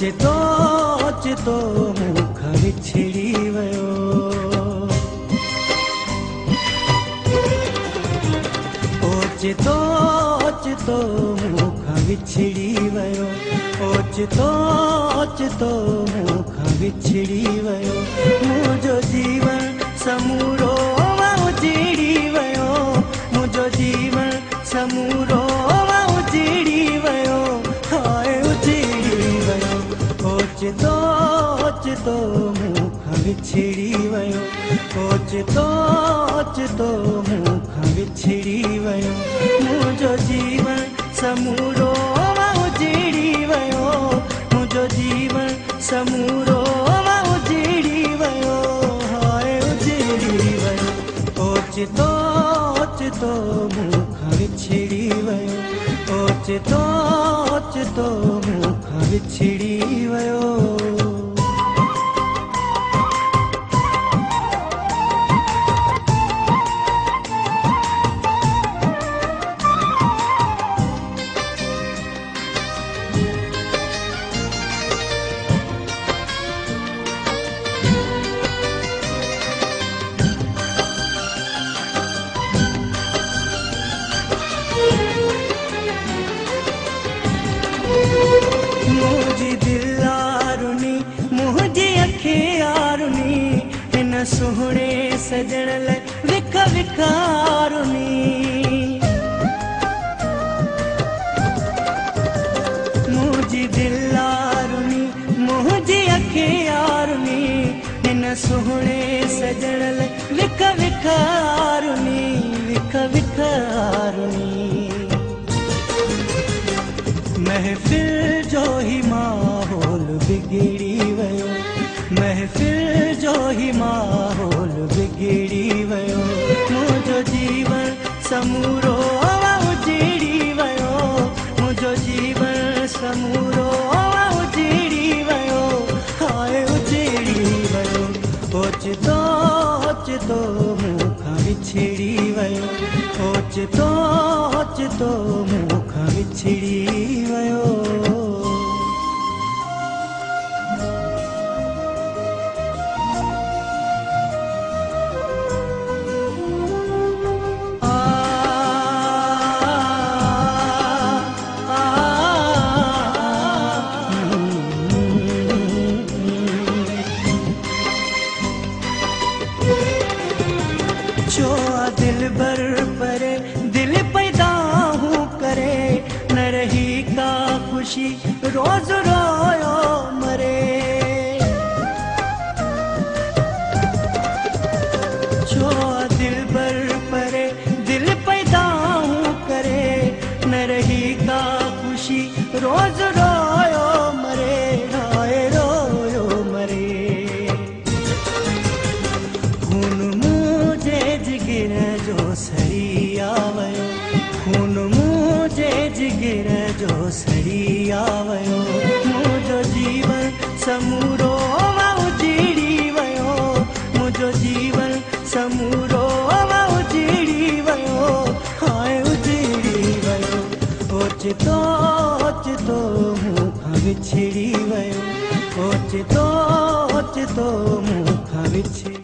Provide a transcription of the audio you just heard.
ओचितो ओचितो मुख विछड़ी वयो ओचितो ओचितो मुख विछड़ी वयो ओचितो ओचितो मुख विछड़ी वयो मुझो जीवन समूरो उजड़ी वयो मुझो जीवन समूरो उजड़ी वयो हाय उजड़ी वयो ओचितो ओचितो मुख विछड़ी वयो ओचितो ओचितो मुख विछड़ी वयो मुझो जीवन समूरो उजड़ी वयो मुझो जीवन समूरो उजड़ी वयो हाय उजड़ी वयो ओचितो ओचितो मुख विछड़ी वयो ओचितो ओचितो मुख विछड़ी वयो मुझी दिल आरुनी मुझी अखे आरुनी हिन सुहणे सजण लाइ विख विख आरुनी मुझी दिल आरुनी मुझी अखे आरुनी हिन सुहणे सजण लाइ विख विख आरुनी विख विख आरुनी महफिल जो ही माहौल बिगड़ी वयो महफिल जो ही माहौल बिगड़ी वयो मुझो जीवन समूरो उजड़ी वयो मुझो जीवन समूरो उजड़ी वयो हाय उजड़ी वयो ओचितो ओचितो मुख विछड़ी वयो ओचितो ओचितो मुख विछड़ी वयो छो दिल भर परे दिल पैदा हूँ करे न रही का खुशी रोज रोयो मरे छो दिल भर परे दिल पैदा हूँ करे न रही का खुशी रोज रोयो मरे हाय रोयो मरे जिगिर जो सड़ी आवयो खून मुझे जिगिर जो सड़ी आवयो मुझो जीवन समूरो उजड़ी वयो मुझो जीवन समूरो उजड़ी वयो हाय उजड़ी वयो ओचितो ओचितो मुख विछड़ी वयो ओचितो ओचितो मुख विछड़ी